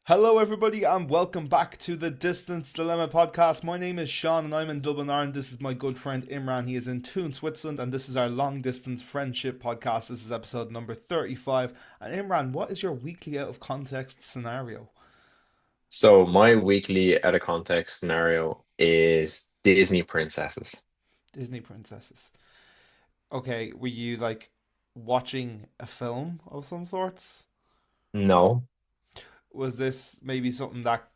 Hello, everybody, and welcome back to the Distance Dilemma podcast. My name is Sean, and I'm in Dublin, Ireland. This is my good friend Imran. He is in Thun, Switzerland, and this is our long distance friendship podcast. This is episode number 35. And Imran, what is your weekly out of context scenario? So my weekly out of context scenario is Disney princesses. Disney princesses. Okay, were you like watching a film of some sorts? No, Was this maybe something that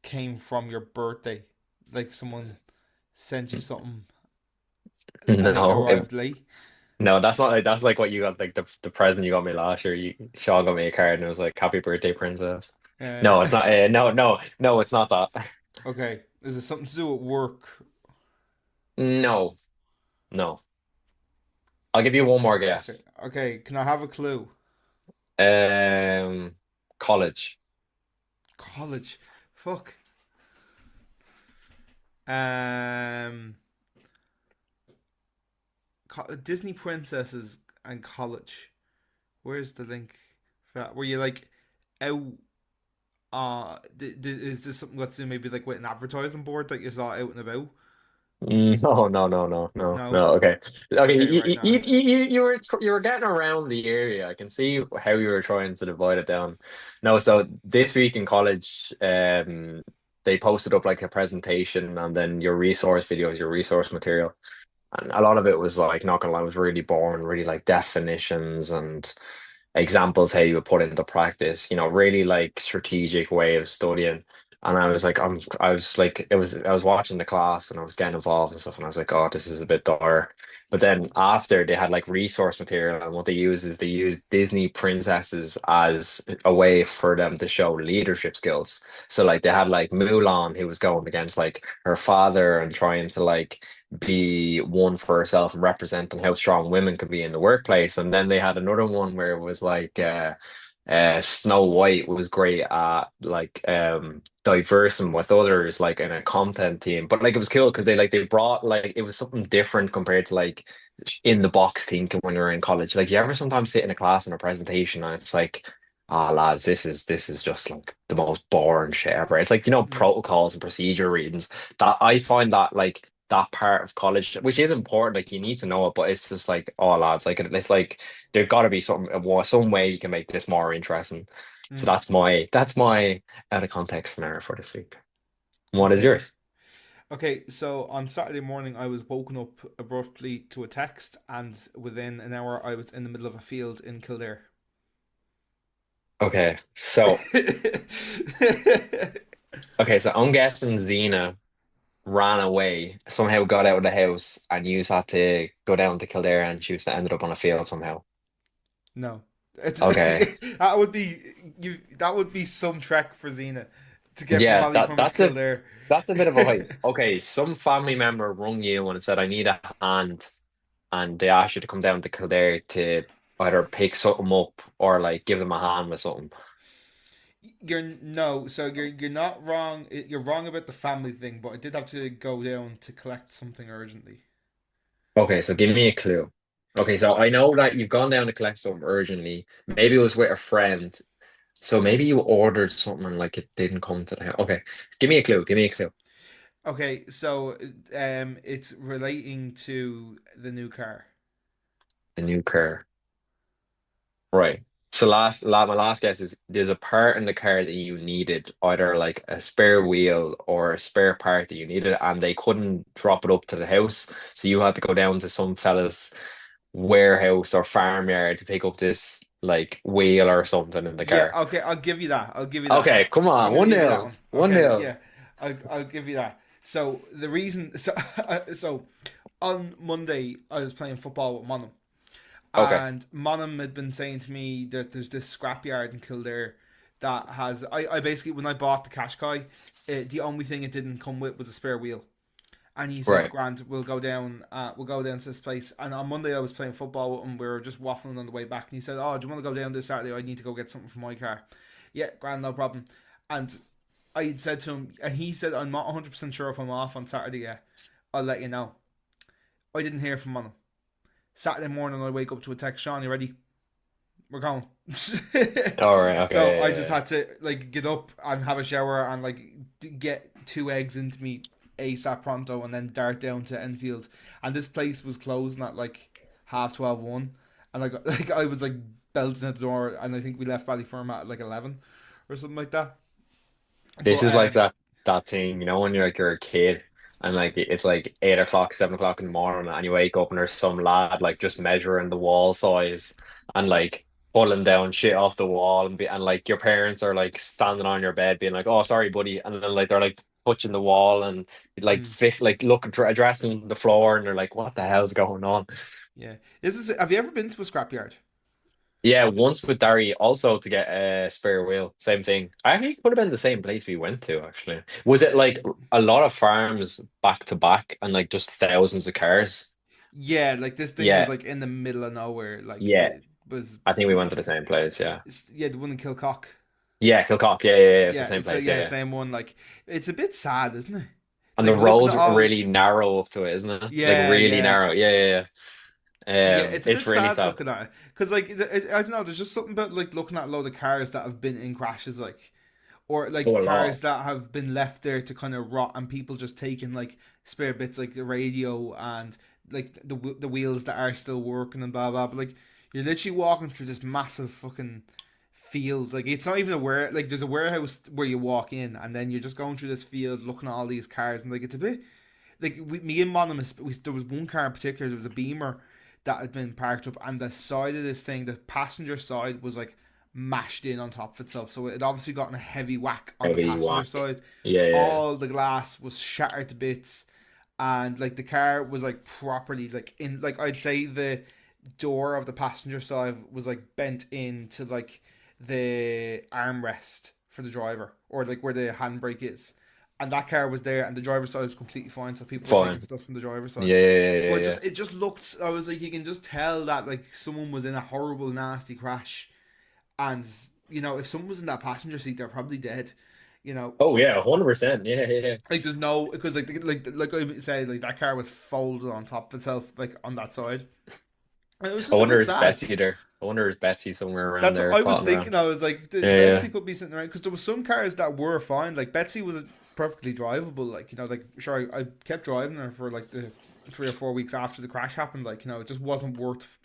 came from your birthday? Like someone sent you something and it no, arrived late? no. That's like what you got, like the present you got me last year. Sean got me a card and it was like "Happy Birthday, Princess." Uh, No, it's not. No, no, no, it's not that. okay. Is it something to do with work? No, no. I'll give you one more Okay. guess. Okay. Can I have a clue? Um, College. College. Fuck. Um, Disney princesses and college. Where's the link for that? Were you like out? Is this something got to do maybe like with an advertising board that you saw out and about? No, no, no, no, no, No. no. Okay, okay. Okay. Right now. You were getting around the area. I can see how you were trying to divide it down. No, so this week in college, they posted up like a presentation and then your resource videos, your resource material, and a lot of it was like, not gonna lie, was really boring, really like definitions and examples how you would put it into practice, really like strategic way of studying. And I was like, I was like, I was watching the class and I was getting involved and stuff, and I was like, oh, this is a bit dire. But then after they had like resource material, and what they use is they use Disney princesses as a way for them to show leadership skills. So like they had like Mulan, who was going against like her father and trying to like be one for herself and representing how strong women could be in the workplace. And then they had another one where it was like Snow White was great at like diversing with others like in a content team. But like it was cool because they brought like it was something different compared to like in the box thinking when we were in college. Like you ever sometimes sit in a class in a presentation and it's like, ah, lads, this is just like the most boring shit ever. It's like, Mm, protocols and procedure readings that I find that like that part of college, which is important, like you need to know it, but it's just like, oh lads, like it's like there got to be some way you can make this more interesting. So mm. that's my out of context scenario for this week. What is Okay. yours? Okay, so on Saturday morning, I was woken up abruptly to a text, and within an hour, I was in the middle of a field in Kildare. Okay, so okay, so I'm guessing Xena ran away, somehow got out of the house, and you had to go down to Kildare, and she was ended up on a field somehow. No, Okay. that would be you. That would be some trek for Xena to get from Yeah, Ballyfermot to Kildare. that's a bit of a hike. Okay, some family member rung you and said, I need a hand, and they asked you to come down to Kildare to either pick something up or like give them a hand with something. You're no, so you're not wrong. You're wrong about the family thing, but I did have to go down to collect something urgently. Okay, so give me a clue. Okay, so I know that you've gone down to collect something urgently. Maybe it was with a friend. So maybe you ordered something and like it didn't come to the house. Okay, give me a clue. Give me a clue. Okay, so it's relating to the new car. A new car. Right. So my last guess is there's a part in the car that you needed, either like a spare wheel or a spare part that you needed, and they couldn't drop it up to the house. So you had to go down to some fella's warehouse or farmyard to pick up this like wheel or something in the Yeah, car. okay, I'll give you that. I'll give you that. Okay, come I'm on. gonna One give you that nil. one. One Okay, nil. yeah, I'll give you that. So the reason, so on Monday I was playing football with Monum, Okay. and Monum had been saying to me that there's this scrapyard in Kildare that has. I basically when I bought the Qashqai, the only thing it didn't come with was a spare wheel. And he said, Right. "Grant, we'll go down. We'll go down to this place." And on Monday, I was playing football with him. We were just waffling on the way back, and he said, "Oh, do you want to go down this Saturday? I need to go get something for my car." Yeah, Grant, no problem. And I said to him, and he said, "I'm not 100% sure if I'm off on Saturday yet. I'll let you know." I didn't hear from him. Saturday morning, I wake up to a text. Sean, you ready? we're going. All right, So okay, I yeah, just yeah, yeah. had to like get up and have a shower and like get two eggs into me ASAP pronto and then dart down to Enfield. And this place was closing at like half 12 1. And like like I was like belting at the door and I think we left Ballyferma at like 11 or something like that. This But is like that thing, when you're a kid and like it's like 8 o'clock, 7 o'clock in the morning, and you wake up and there's some lad like just measuring the wall size and like pulling down shit off the wall, and like your parents are like standing on your bed being like, "Oh, sorry, buddy," and then like they're like touching the wall and like mm, addressing the floor, and they're like, "What the hell's going on?" yeah. This is have you ever been to a scrapyard? Yeah, once with Dari also to get a spare wheel. Same thing. I think it could have been the same place we went to, actually. Was it like a lot of farms back to back and like just thousands of cars? Yeah, like this thing was Yeah, like in the middle of nowhere. Like yeah. it was, I think we went to the same place, yeah. yeah, the one in Kilcock. Yeah, Kilcock, yeah, yeah, yeah. It's the Yeah, same it's a place, yeah, yeah, yeah. same one. Like it's a bit sad, isn't it? And the Like looking at roads are all, really narrow up to it, isn't it? Like yeah, really yeah, narrow. Yeah, yeah, yeah. yeah. It's a bit It's really sad sad. looking at it because like I don't know. There's just something about like looking at a load of cars that have been in crashes, like or Oh, like a lot. cars that have been left there to kind of rot, and people just taking like spare bits like the radio and like the wheels that are still working and blah blah. But like you're literally walking through this massive fucking field. Like it's not even a ware. Like there's a warehouse where you walk in, and then you're just going through this field looking at all these cars, and like it's a bit like me and Monum. There was one car in particular. There was a Beamer that had been parked up, and the side of this thing, the passenger side, was like mashed in on top of itself. So it obviously gotten a heavy whack on the Heavy passenger whack. side. Yeah, yeah. All the glass was shattered to bits, and like the car was like properly like in like I'd say the door of the passenger side was like bent into like the armrest for the driver or like where the handbrake is. And that car was there, and the driver's side was completely fine. So people were taking Fine. stuff from the driver's side. Yeah, yeah, yeah, But yeah, yeah. it just looked. I was like, you can just tell that like someone was in a horrible, nasty crash, and if someone was in that passenger seat, they're probably dead. You know, Oh yeah, 100%. Yeah, yeah, yeah. like there's no because like I said, like that car was folded on top of itself, like on that side, and it was I just a wonder bit is sad. Betsy there. I wonder is Betsy somewhere around That's what there I was potting thinking. around. I was like, Yeah, yeah. Betsy could be sitting around because there was some cars that were fine. Like Betsy was perfectly drivable. Like like sure, I kept driving her for like the 3 or 4 weeks after the crash happened. Like it just wasn't worth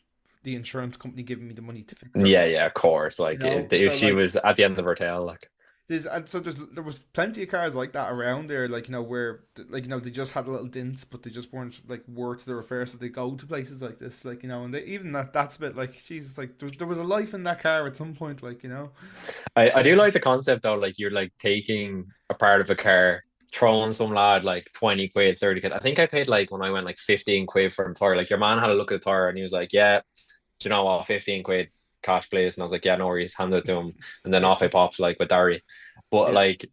the insurance company giving me the money to fix her. Yeah, yeah, of course. Like if So she like was at the end of her tail, like there was plenty of cars like that around there, like where like they just had a little dents, but they just weren't like worth the repair, so they go to places like this, like and they, even that's a bit like Jesus, like there was a life in that car at some point, like I it's do like like the concept though, like you're like taking a part of a car, throwing some lad like 20 quid, 30 quid. I think I paid like when I went like 15 quid for a tire. Like your man had a look at the tire and he was like, yeah, do you know what, 15 quid cash please. And I was like, yeah, no worries, hand it to him. And then yeah, off I popped like with Dari. But yeah, like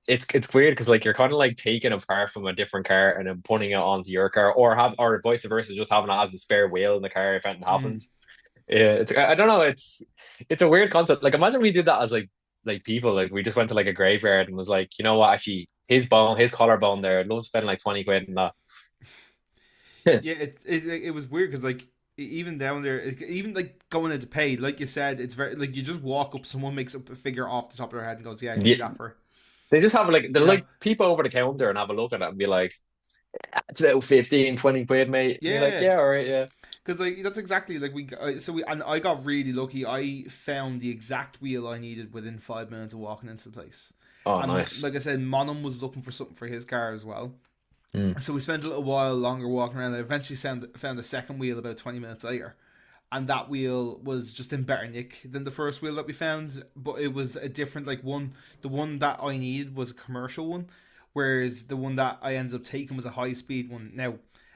it's weird because like you're kind of like taking a part from a different car and then putting it onto your car, or vice versa, just having it as the spare wheel in the car if anything mm, happens. Yeah, I don't know, it's a weird concept. Like imagine we did that as like people, like we just went to like a graveyard and was like, you know what, actually his collarbone there, I'd love to spend like 20 quid on that. yeah. It was weird because like even down there, even like going into pay, like you said, it's very like you just walk up, someone makes up a figure off the top of their head and goes, "Yeah, give Yeah, me that for," they just have like they're you know. like people over the counter and have a look at it and be like, it's about 15, 20 quid, mate. And you're like, Yeah, yeah, all right, yeah. because like that's exactly like and I got really lucky. I found the exact wheel I needed within 5 minutes of walking into the place. Oh, And nice. like I said, Monum was looking for something for his car as well. Mm. So we spent a little while longer walking around. I eventually found a second wheel about 20 minutes later. And that wheel was just in better nick than the first wheel that we found, but it was a different like one. The one that I needed was a commercial one, whereas the one that I ended up taking was a high speed one. Now,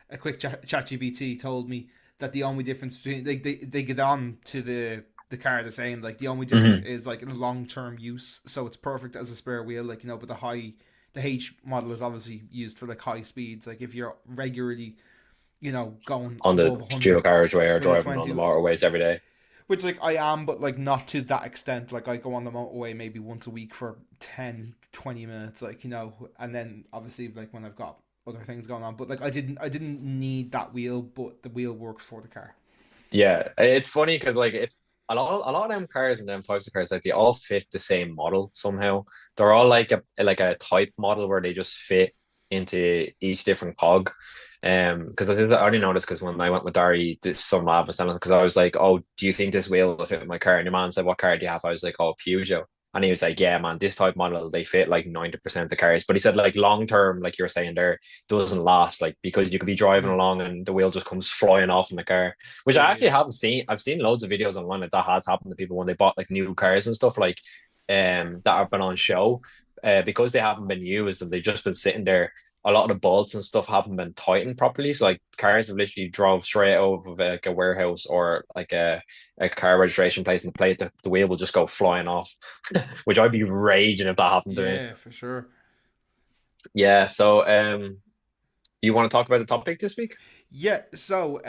a quick chat GBT told me that the only difference between they get on to the car the same. Like the only difference Hmm. is like in long term use, so it's perfect as a spare wheel. Like but the H model is obviously used for like high speeds. Like if you're regularly going On the above dual 100 carriageway or with a driving on 20, the motorways every day. which like I am, but like not to that extent. Like I go on the motorway maybe once a week for 10-20 minutes, like and then obviously like when I've got other things going on. But like I didn't need that wheel, but the wheel works for the car. Yeah, it's funny because like a lot of them cars and them types of cars, like they all fit the same model somehow. They're all like a type model where they just fit into each different cog. Because I already noticed because when I went with Dari, this some lab was telling because I was like, "Oh, do you think this wheel will fit my car?" And your man said, "What car do you have?" I was like, "Oh, Peugeot." And he was like, "Yeah, man, this type model they fit like 90% of the cars." But he said like long term, like you were saying there, doesn't last like because you could be driving Mm. along and the wheel just comes flying off in the car, which Yeah, I yeah, actually haven't seen. I've seen loads of videos online that has happened to people when they bought like new cars and stuff like that have been on show. Because they haven't been used and they've just been sitting there, a lot of the bolts and stuff haven't been tightened properly. So like cars have literally drove straight out of like a warehouse or like a car registration place and the wheel will just go flying off, which I'd be raging if that happened to me. yeah, for sure. Yeah, so you want to talk about the topic this week? Yeah, so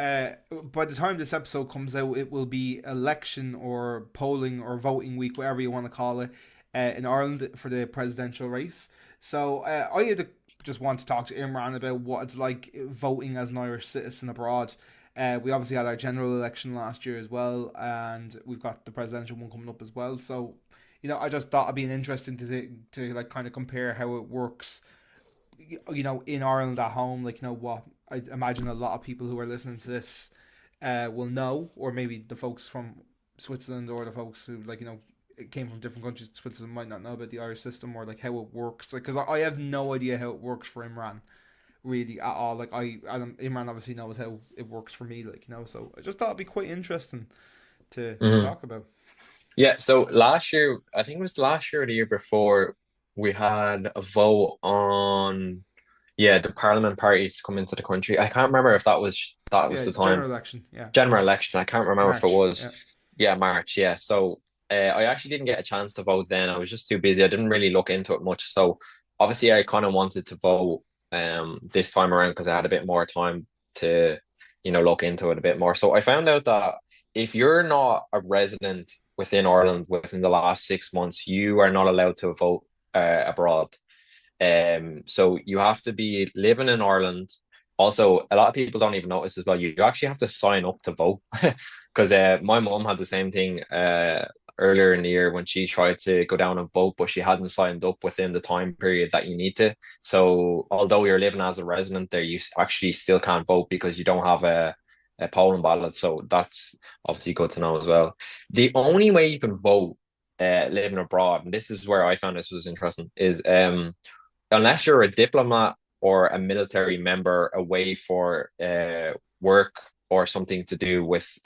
by the time this episode comes out, it will be election or polling or voting week, whatever you want to call it, in Ireland for the presidential race. So just want to talk to Imran about what it's like voting as an Irish citizen abroad. We obviously had our general election last year as well, and we've got the presidential one coming up as well. So, I just thought it'd be an interesting to like kind of compare how it works in Ireland at home, like what I imagine a lot of people who are listening to this will know, or maybe the folks from Switzerland or the folks who came from different countries. Switzerland might not know about the Irish system or like how it works. Like, because I have no idea how it works for Imran really at all. Like Imran obviously knows how it works for me. Like so I just thought it'd be quite interesting to Mhm. talk about. Yeah, so last year, I think it was last year or the year before, we had a vote on, yeah, the parliament parties to come into the country. I can't remember if that was Yeah, the it's time. general election. Yeah, General election. I can't remember if it March. was. Yeah. Yeah, March. Yeah. So I actually didn't get a chance to vote then. I was just too busy. I didn't really look into it much. So obviously, I kind of wanted to vote this time around because I had a bit more time to, look into it a bit more. So I found out that if you're not a resident within Ireland within the last 6 months, you are not allowed to vote abroad. So you have to be living in Ireland. Also, a lot of people don't even notice as well. You actually have to sign up to vote because my mom had the same thing earlier in the year when she tried to go down and vote, but she hadn't signed up within the time period that you need to. So although you're living as a resident there, you actually still can't vote because you don't have a polling ballot. So that's obviously good to know as well. The only way you can vote living abroad, and this is where I found this was interesting, is unless you're a diplomat or a military member away for work or something to do with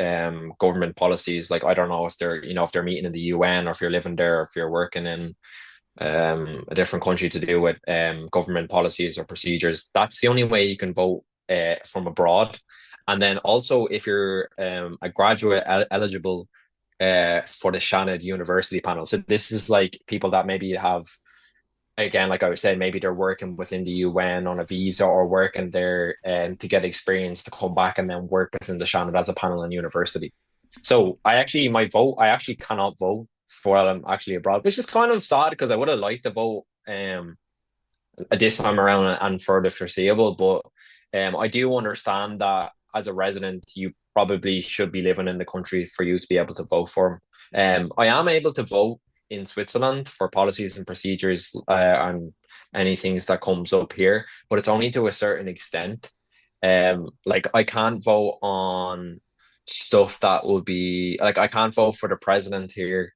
government policies, like I don't know if they're meeting in the UN or if you're living there or if you're working in a different country to do with government policies or procedures. That's the only way you can vote from abroad. And then also if you're a graduate eligible for the Shannon University panel. So this is like people that maybe have, again, like I was saying, maybe they're working within the UN on a visa or working there to get experience to come back and then work within the Shannon as a panel in university. So I actually cannot vote for while I'm actually abroad, which is kind of sad because I would have liked to vote this time around and for the foreseeable. But I do understand that as a resident, you probably should be living in the country for you to be able to vote for them. I am able to vote in Switzerland for policies and procedures and any things that comes up here, but it's only to a certain extent. Like I can't vote on stuff that will be like I can't vote for the president here.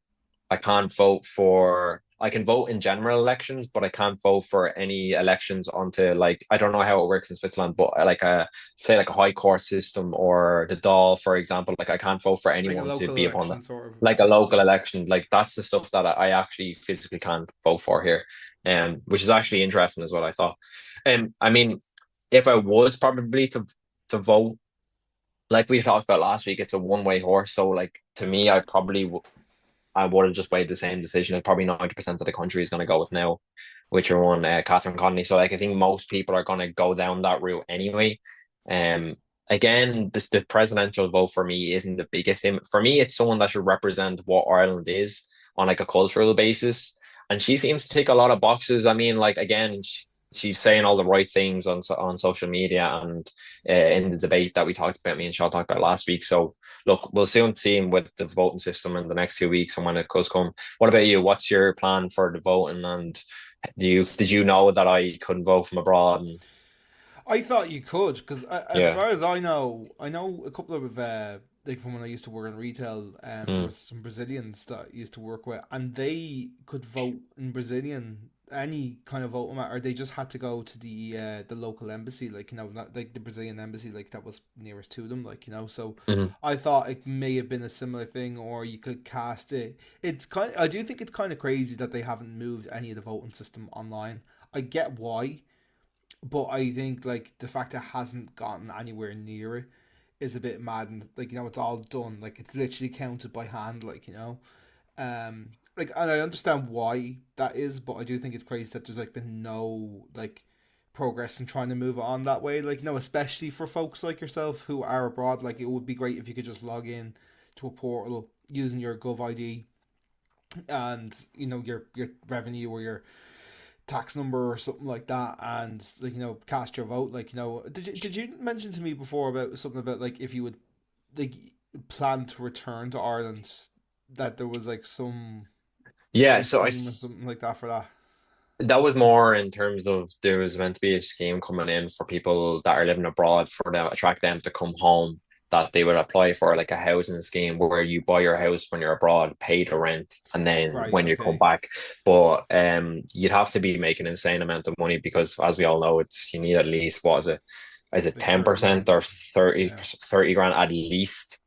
I can vote in general elections, but I can't vote for any elections onto like I don't know how it works in Switzerland, but like a say like a high court system or the Dáil, for example, like I can't vote for Like a anyone to local be upon that. election sort of Like a thing. local election, like that's the stuff that I actually physically can't vote for here, which is actually interesting as well. I thought, I mean, if I was probably to vote, like we talked about last week, it's a one-way horse. So like to me, I would have just made the same decision. Like probably 90% of the country is going to go with now, which are one Catherine Connolly. So like I think most people are going to go down that route anyway. Um, Again, the presidential vote for me isn't the biggest thing. For me, it's someone that should represent what Ireland is on like a cultural basis. And she seems to tick a lot of boxes. I mean, like again, she's saying all the right things on social media and in the debate that we talked about, me and Shaw talked about last week. So look, we'll soon see with the voting system in the next 2 weeks and when it does come. What about you? What's your plan for the voting? And did you know that I couldn't vote from abroad? And I thought you could, because as yeah. far as I know a couple of like from when I used to work in retail. There Mm, was some Brazilians that I used to work with, and they could vote in Brazilian any kind of voting matter. They just had to go to the local embassy, like not like the Brazilian embassy, like that was nearest to them, like So mhm. I thought it may have been a similar thing, or you could cast it. I do think it's kind of crazy that they haven't moved any of the voting system online. I get why, but I think like the fact it hasn't gotten anywhere near it is a bit mad. And like it's all done, like it's literally counted by hand, like, and I understand why that is, but I do think it's crazy that there's like been no like progress in trying to move on that way, especially for folks like yourself who are abroad. Like it would be great if you could just log in to a portal using your gov id, and your revenue or your tax number or something like that, and like cast your vote. Like did you mention to me before about something about like if you would like plan to return to Ireland, that there was like Yeah, some so scheme or something like that for that? that was more in terms of there was meant to be a scheme coming in for people that are living abroad for them attract them to come home, that they would apply for like a housing scheme where you buy your house when you're abroad, pay the rent, and then Right. when you come Okay. back. But you'd have to be making an insane amount of money because as we all know, it's you need at least what is it Like 30 10% grand. or 30 Yeah. 30 grand at least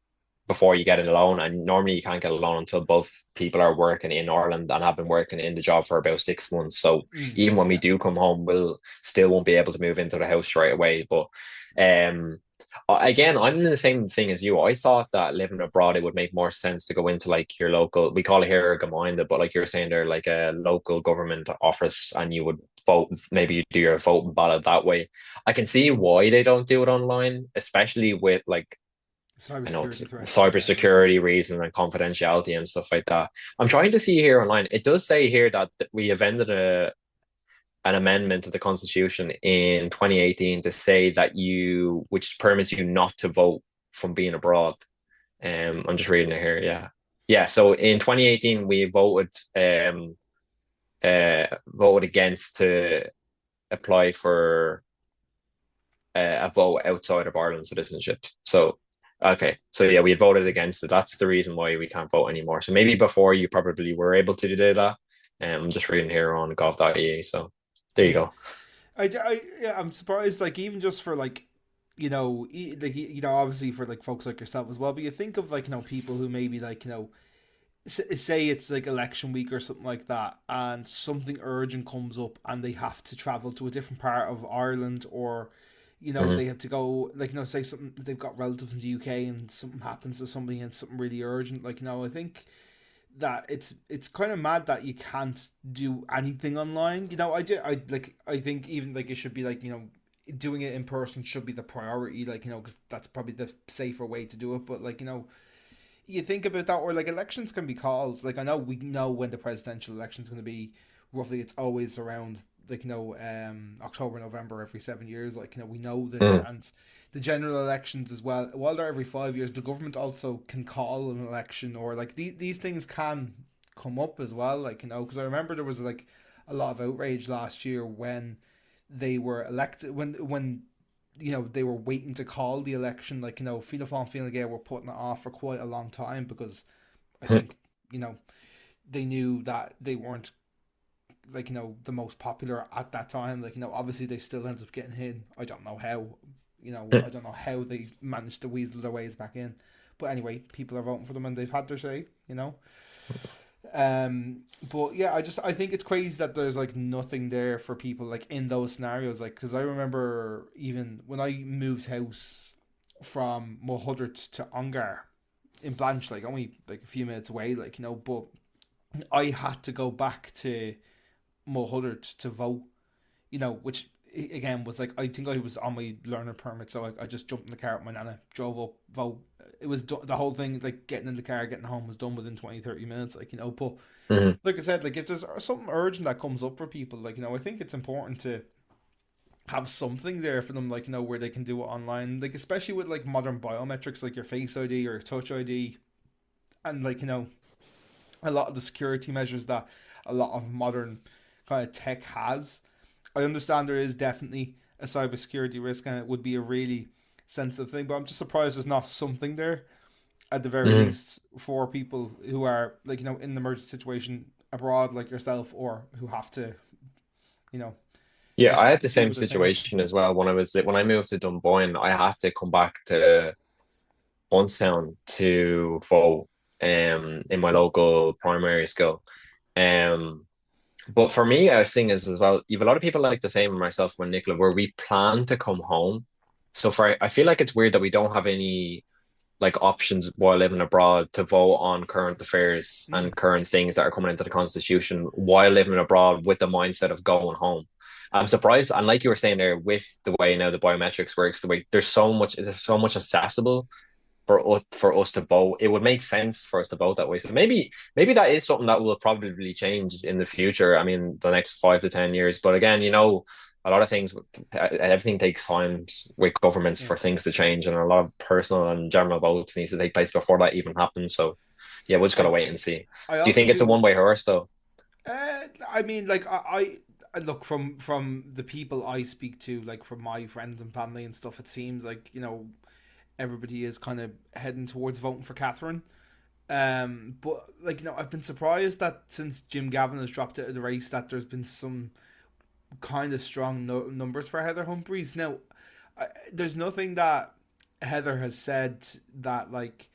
before you get a loan. And normally you can't get a loan until both people are working in Ireland and have been working in the job for about 6 months. So even when we Yeah. do come home, we'll still won't be able to move into the house straight away. But um again, I'm in the same thing as you. I thought that living abroad it would make more sense to go into like your local, we call it here Gemeinde, but like you're saying there, like a local government office and you would vote, maybe you do your vote ballot that way. I can see why they don't do it online, especially with like I know it's Cybersecurity threats. Yeah. cybersecurity reasons and confidentiality and stuff like that. I'm trying to see here online. It does say here that we have ended an amendment to the Constitution in 2018 to say that which permits you not to vote from being abroad. I'm just reading it here. Yeah, yeah. So in 2018, we voted against to apply for a vote outside of Ireland's citizenship. So, okay, so yeah, we had voted against it. That's the reason why we can't vote anymore. So maybe before you probably were able to do that. I'm just reading here on gov.ie. So there you Yeah. go. Yeah, I'm surprised. Like even just for like, obviously for like folks like yourself as well. But you think of like people who maybe like say it's like election week or something like that, and something urgent comes up, and they have to travel to a different part of Ireland, or Hmm. they have to go like say something, they've got relatives in the UK, and something happens to somebody and something really urgent. Like I think that it's kind of mad that you can't do anything online. I think even like it should be like doing it in person should be the priority. Like because that's probably the safer way to do it. But like you think about that, or like elections can be called. Like I know we know when the presidential election is going to be. Roughly, it's always around like October, November every 7 years. Like we know this, Mm. and the general elections as well. While they're every 5 years, the government also can call an election, or like these things can come up as well. Like because I remember there was like a lot of outrage last year when they were elected, when they were waiting to call the election. Like Fianna Fáil and Fine Gael were putting it off for quite a long time because I think you know they knew that they weren't like the most popular at that time. Like obviously they still ended up getting in. I don't know how. I don't know how they managed to weasel their ways back in. But anyway, people are voting for them and they've had their say. But yeah, I think it's crazy that there's like nothing there for people like in those scenarios. Like, because I remember even when I moved house from Mulhuddart to Ongar in Blanche, like only like a few minutes away, but I had to go back to Mulhuddart to vote. Which again was like I think I was on my learner permit, so I just jumped in the car with my nana, drove up, vote. It was the whole thing, like getting in the car, getting home was done within 20-30 minutes. But Hmm. like I said, like if there's something urgent that comes up for people, like I think it's important to have something there for them, like where they can do it online, like especially with like modern biometrics, like your Face ID or your Touch ID, and like a lot of the security measures that a lot of modern kind of tech has. I understand there is definitely a cybersecurity risk, and it would be a really sensitive thing. But I'm just surprised there's not something there at the very Mhm. least for people who are like in an emergency situation abroad, like yourself, or who have to you know Yeah, just I had the do same other things. situation as well when I moved to Dunboyne. I had to come back to Bunstown to vote in my local primary school. Um, but for me, I was thinking is as well, you've a lot of people like the same, and myself when Nicola, where we plan to come home. So I feel like it's weird that we don't have any like options while living abroad to vote on current affairs Mm, and current things that are coming into the constitution while living abroad with the mindset of going home. I'm surprised, and like you were saying there, with the way now the biometrics works, the way there's so much accessible for us to vote. It would make sense for us to vote that way. So maybe that is something that will probably change in the future. I mean, the next 5 to 10 years. But again, a lot of things, everything takes time with governments yeah, for things to change, and a lot of personal and general votes needs to take place before that even happens. So yeah, we'll just gotta I wait and see. I Do you also think it's a do. one-way horse though? I mean, like I look from the people I speak to, like from my friends and family and stuff. It seems like everybody is kind of heading towards voting for Catherine. But like I've been surprised that since Jim Gavin has dropped out of the race, that there's been some kind of strong numbers for Heather Humphreys. Now, there's nothing that Heather has said that like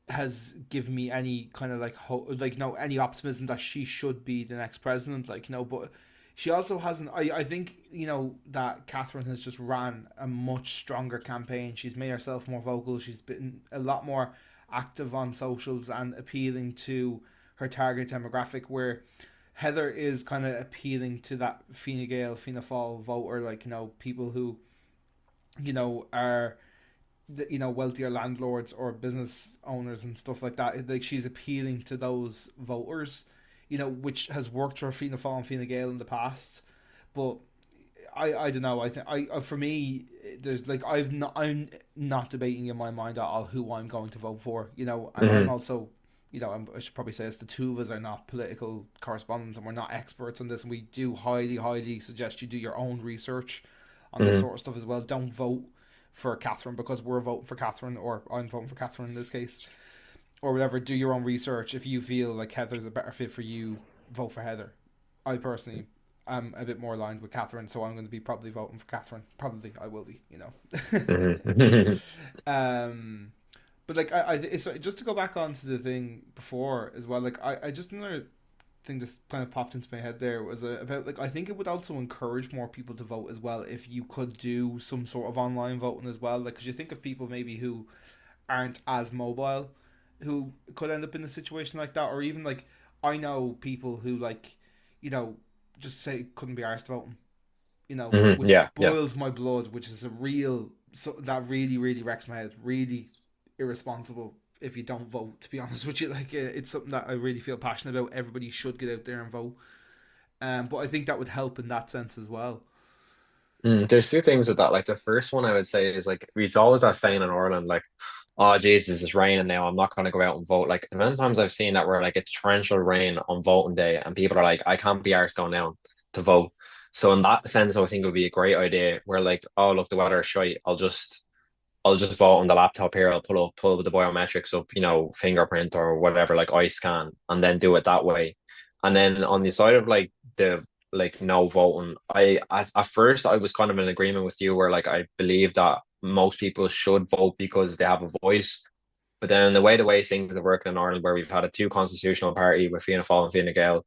has given me any kind of like like any optimism that she should be the next president. Like but she also hasn't. I think that Catherine has just ran a much stronger campaign. She's made herself more vocal. She's been a lot more active on socials and appealing to her target demographic. Where Heather is kind of appealing to that Fine Gael, Fianna Fáil voter, like people who are wealthier landlords or business owners and stuff like that. Like she's appealing to those voters, which has worked for Fianna Fáil and Fine Gael in the past. But I don't know. I think I for me there's like I'm not debating in my mind at all who I'm going to vote for. And I'm Hmm. also I should probably say this, the two of us are not political correspondents and we're not experts on this, and we do highly suggest you do your own research on this Hmm. sort of stuff as well. Don't vote for Catherine because we're voting for Catherine, or I'm voting for Catherine in this case, or whatever. Do your own research. If you feel like Heather's a better fit for you, vote for Heather. I personally am a bit more aligned with Catherine, so I'm going to be probably voting for Catherine. Probably I will be. Hmm. um, but like I it's, just to go back onto the thing before as well. Like I just another thing just kind of popped into my head there was about like I think it would also encourage more people to vote as well if you could do some sort of online voting as well. Like, because you think of people maybe who aren't as mobile, who could end up in a situation like that, or even like I know people who like you know just say couldn't be arsed voting, Hmm. which Yeah, yeah. boils my blood, which is a real that really wrecks my head. Really irresponsible if you don't vote. To be honest with you, like it's something that I really feel passionate about. Everybody should get out there and vote. But I think that would help in that sense as well. There's two things with that. Like the first one I would say is like it's always that saying in Ireland, like, oh Jesus, it's raining now. I'm not gonna go out and vote. Like the many times I've seen that where like it's torrential rain on voting day and people are like, I can't be arsed going down to vote. So in that sense, I think it would be a great idea where like, oh look, the weather is shite. I'll just vote on the laptop here. I'll pull up the biometrics up, fingerprint or whatever, like eye scan, and then do it that way. And then on the side of like the like no voting, at first I was kind of in agreement with you where like I believe that most people should vote because they have a voice. But then the way things are working in Ireland, where we've had a two constitutional party with Fianna Fáil and Fine Gael,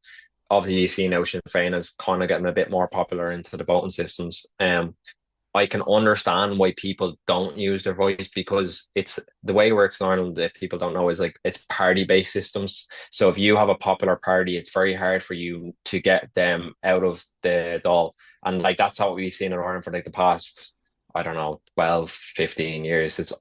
obviously you see now Sinn Féin is kind of getting a bit more popular into the voting systems. I can understand why people don't use their voice because it's the way it works in Ireland. If people don't know, is like it's party-based systems. So if you have a popular party, it's very hard for you to get them out of the doll. And like that's how we've seen in Ireland for like the past. I don't know, 12, 15 years. It's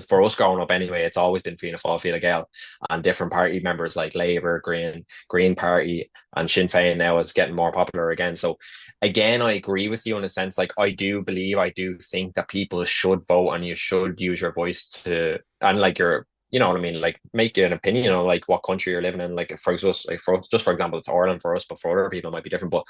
for us growing up anyway, it's always been Fianna Fáil, Fine Gael, and different party members like Labour, Green Party, and Sinn Féin now is getting more popular again. So again, I agree with you in a sense. Like I do think that people should vote and you should use your voice to and like your you know what I mean, like make an opinion on like what country you're living in. Like for us, like for just for example, it's Ireland for us, but for other people it might be different. But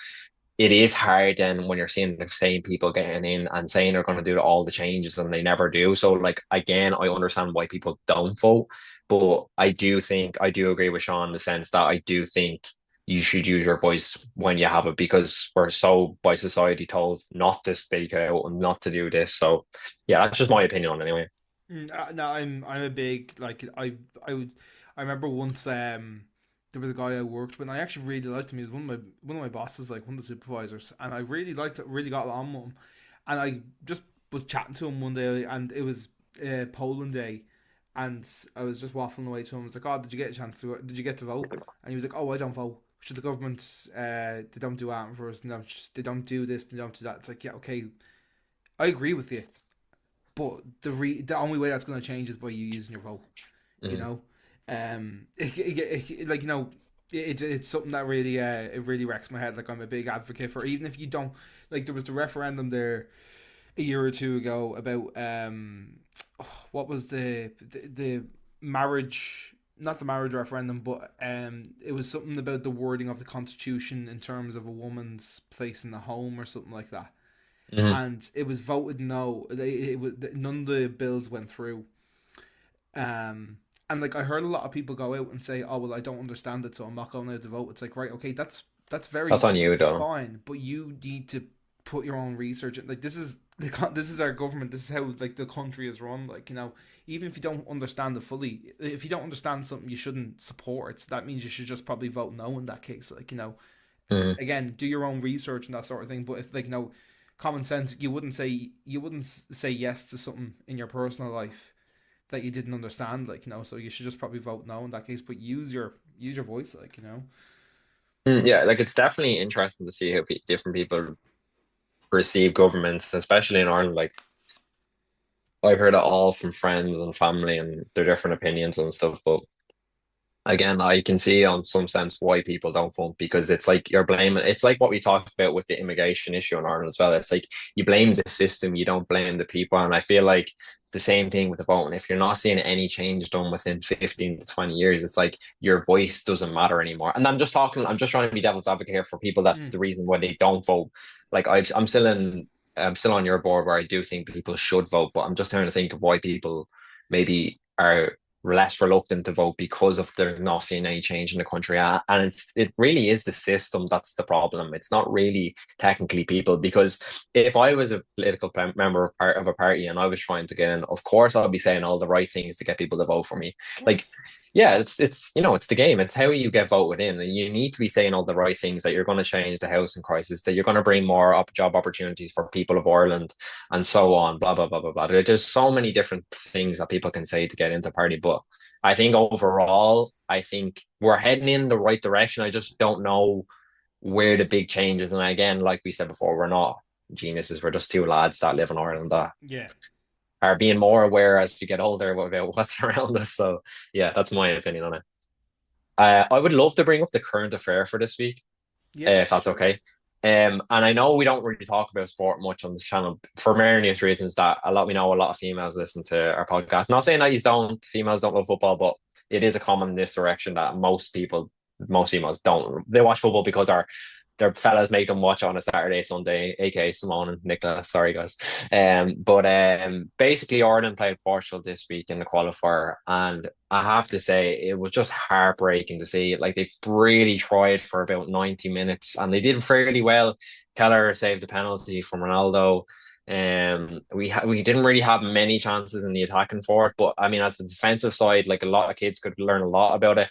it is hard then when you're seeing the same people getting in and saying they're going to do all the changes and they never do. So like again, I understand why people don't vote, but I do agree with Sean in the sense that I do think you should use your voice when you have it because we're so by society told not to speak out and not to do this. So yeah, that's just my opinion on it anyway. No, I'm a big like I remember once there was a guy I worked with and I actually really liked him. He was one of my bosses, like one of the supervisors, and I really liked it, really got along with him. And I just was chatting to him one day, and it was Poland Day, and I was just waffling away to him. I was like, "Oh, did you get a chance to? Did you get to vote?" And he was like, "Oh, I don't vote. Should the government they don't do anything for us? No, they don't do this, they don't do that." It's like, yeah, okay, I agree with you, but the only way that's going to change is by you using your vote. You Mm. know, like it's something that really it really wrecks my head. Like I'm a big advocate for even if you don't like there was the referendum there a year or two ago about what was the marriage, not the marriage referendum, but it was something about the wording of the constitution in terms of a woman's place in the home or something like that, Mm. and it was voted no. It was none of the bills went through. Um, and like I heard a lot of people go out and say, "Oh well, I don't understand it, so I'm not going out to vote." It's like, right, okay, that's That's very on you though. fine, but you need to put your own research in. Like this is our government. This is how like the country is run. Like even if you don't understand it fully, if you don't understand something, you shouldn't support it. So that means you should just probably vote no in that case. Like Mm. again, do your own research and that sort of thing. But if like common sense, you wouldn't say yes to something in your personal life that you didn't understand, like so you should just probably vote no in that case, but use your voice, like. Yeah, like it's definitely interesting to see how different people perceive governments, especially in Ireland. Like I've heard it all from friends and family and their different opinions and stuff. But again, I can see on some sense why people don't vote because it's like you're blaming. It's like what we talked about with the immigration issue in Ireland as well. It's like you blame the system, you don't blame the people. And I feel like the same thing with the voting. If you're not seeing any change done within 15 to 20 years, it's like your voice doesn't matter anymore. And I'm just trying to be devil's advocate here for people that Mm. the reason why they don't vote. Like I'm still on your board where I do think people should vote, but I'm just trying to think of why people maybe are less reluctant to vote because of they're not seeing any change in the country. And it really is the system that's the problem. It's not really technically people because if I was a political member of part of a party and I was trying to get in, of course I'll be saying all the right things to get people to vote for me. Of Like course. yeah, it's it's the game. It's how you get voted in, and you need to be saying all the right things that you're going to change the housing crisis, that you're going to bring more job opportunities for people of Ireland, and so on. Blah blah blah blah blah. There's so many different things that people can say to get into party, but I think overall, I think we're heading in the right direction. I just don't know where the big changes. And again, like we said before, we're not geniuses. We're just two lads that live in Ireland that Yeah. are being more aware as we get older about what's around us. So yeah, that's my opinion on it. I would love to bring up the current affair for this week, Yeah, if that's sure. okay. And I know we don't really talk about sport much on this channel for various reasons that we know a lot of females listen to our podcast. Not saying that females don't love football, but it is a common misdirection that most females don't. They watch football because their fellas make them watch it on a Saturday, Sunday, aka Simone and Nicola. Sorry, guys. But basically, Ireland played Portugal this week in the qualifier, and I have to say it was just heartbreaking to see. Like they really tried for about 90 minutes, and they did fairly well. Keller saved the penalty from Ronaldo. We didn't really have many chances in the attacking for it, but I mean, as the defensive side, like a lot of kids could learn a lot about it.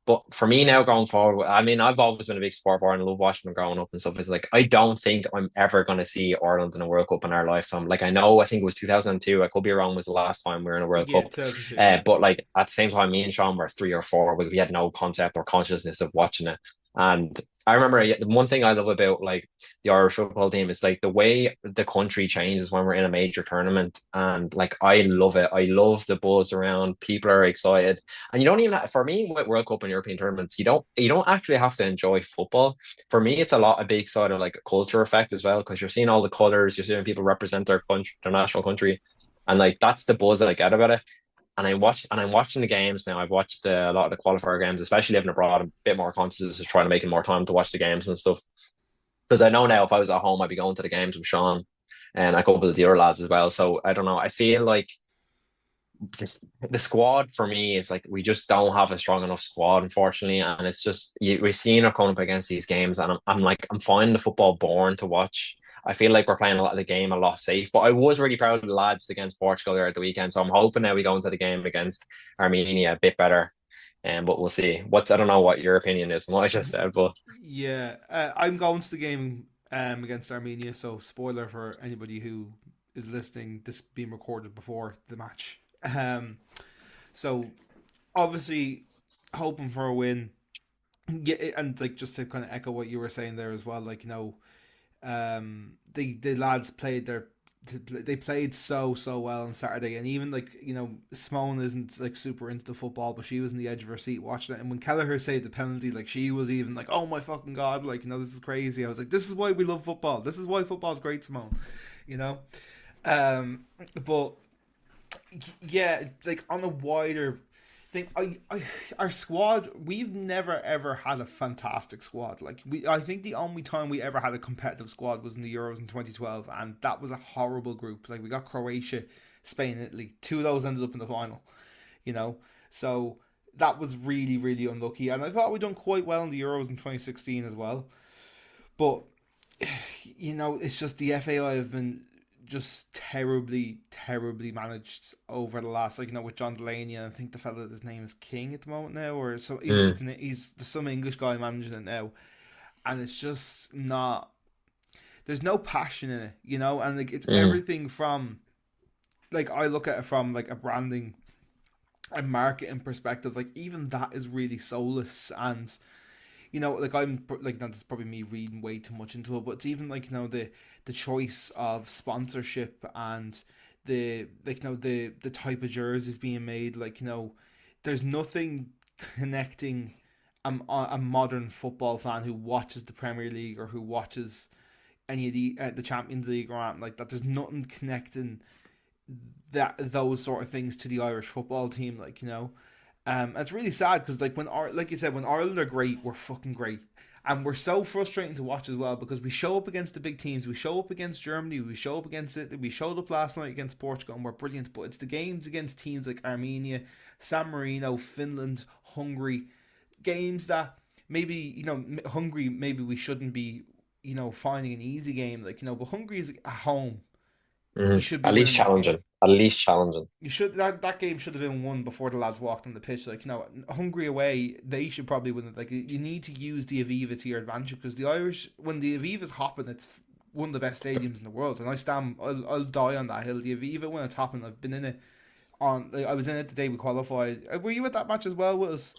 But for me now going forward, I mean, I've always been a big sport for Ireland. I love watching them growing up and stuff. It's like I don't think I'm ever going to see Ireland in a World Cup in our lifetime. Like I think it was 2002. I could be wrong. Was the last time we were in a World Yeah, Cup. 2002. Yeah. But like at the same time, me and Sean were 3 or 4. We had no concept or consciousness of watching it. And I remember the one thing I love about like the Irish football team is like the way the country changes when we're in a major tournament. And like I love it. I love the buzz around. People are excited. And you don't even have, for me with World Cup and European tournaments, you don't actually have to enjoy football. For me, it's a big sort of like a culture effect as well, because you're seeing all the colors, you're seeing people represent their country, their national country. And like that's the buzz that I get about it. I'm watching the games now. I've watched a lot of the qualifier games, especially living abroad. I'm a bit more conscious of trying to make it more time to watch the games and stuff. Because I know now if I was at home, I'd be going to the games with Sean and a couple of the other lads as well. So I don't know. I feel like the squad for me is like we just don't have a strong enough squad, unfortunately. And it's just we're seeing it coming up against these games, and I'm like I'm finding the football boring to watch. I feel like we're playing a lot of the game a lot safe, but I was really proud of the lads against Portugal there at the weekend. So I'm hoping now we go into the game against Armenia a bit better. But we'll see. I don't know what your opinion is on what I just said, but Yeah, I'm going to the game against Armenia. So spoiler for anybody who is listening. This being recorded before the match. Um, so obviously hoping for a win. Yeah, and like just to kind of echo what you were saying there as well. Like the lads played their they played so well on Saturday, and even like Simone isn't like super into the football, but she was in the edge of her seat watching it. And when Kelleher saved the penalty, like she was even like, "Oh my fucking god!" Like this is crazy. I was like, "This is why we love football. This is why football's great, Simone." You know, but yeah, like on a wider thing, our squad, we've never ever had a fantastic squad. Like I think the only time we ever had a competitive squad was in the Euros in 2012, and that was a horrible group. Like we got Croatia, Spain, and Italy. Two of those ended up in the final. You know, so that was really really unlucky. And I thought we done quite well in the Euros in 2016 as well. But it's just the FAI have been just terribly, terribly managed over the last, like with John Delaney, and I think the fella, his name is King at the moment now, or so mm, he's some English guy managing it now, and it's just not. There's no passion in it, and like it's mm, everything from, like I look at it from like a branding and marketing perspective, like even that is really soulless. And like I'm like that's probably me reading way too much into it, but it's even like the choice of sponsorship and the like the type of jerseys being made. Like there's nothing connecting a modern football fan who watches the Premier League or who watches any of the Champions League or anything like that. There's nothing connecting those sort of things to the Irish football team. Like it's really sad because like like you said, when Ireland are great, we're fucking great, and we're so frustrating to watch as well because we show up against the big teams, we show up against Germany, we show up against it, we showed up last night against Portugal, and we're brilliant. But it's the games against teams like Armenia, San Marino, Finland, Hungary, games that maybe Hungary maybe we shouldn't be finding an easy game, like but Hungary is at home. You mm. should be At least winning that game. challenging. At least challenging. That game should have been won before the lads walked on the pitch. Like Hungary away, they should probably win it. Like you need to use the Aviva to your advantage because the Irish, when the Aviva's hopping, it's one of the best stadiums in the world. And I'll die on that hill. The Aviva when it's hopping, I've been in it on. Like, I was in it the day we qualified. Were you at that match as well with us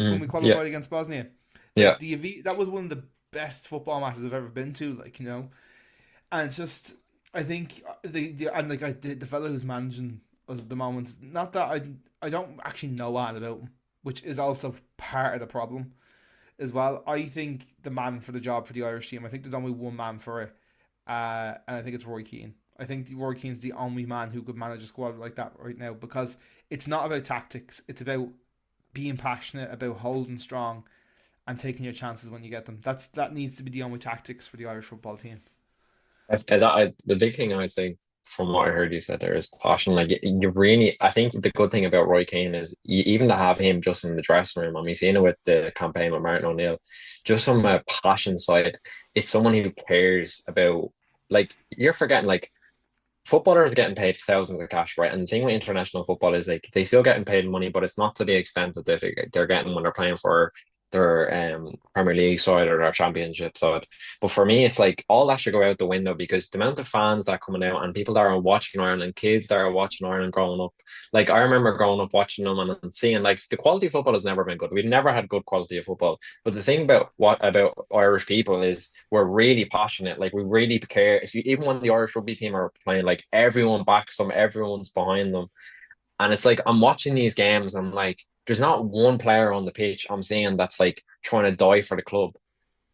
when we Yeah, qualified against Bosnia? yeah. Like the Aviva, that was one of the best football matches I've ever been to. Like and it's just I think and like the fellow who's managing us at the moment. Not that I don't actually know a about him, which is also part of the problem as well. I think the man for the job for the Irish team. I think there's only one man for it, and I think it's Roy Keane. I think Roy Keane's the only man who could manage a squad like that right now because it's not about tactics. It's about being passionate, about holding strong, and taking your chances when you get them. That needs to be the only tactics for the Irish football team. The big thing I would say from what I heard you said there is passion. Like you really, I think the good thing about Roy Keane is even to have him just in the dressing room. I mean, seeing it with the campaign with Martin O'Neill, just from a passion side, it's someone who cares about. Like you're forgetting, like footballers are getting paid thousands of cash, right? And the thing with international football is like they still getting paid money, but it's not to the extent that they're getting when they're playing for their Premier League side or their Championship side. But for me, it's like all that should go out the window because the amount of fans that are coming out and people that are watching Ireland, kids that are watching Ireland growing up. Like I remember growing up watching them and seeing like the quality of football has never been good. We've never had good quality of football. But the thing about what about Irish people is we're really passionate. Like we really care. If you, even when the Irish rugby team are playing, like everyone backs them, everyone's behind them. And it's like I'm watching these games and I'm like, there's not one player on the pitch I'm seeing that's like trying to die for the club.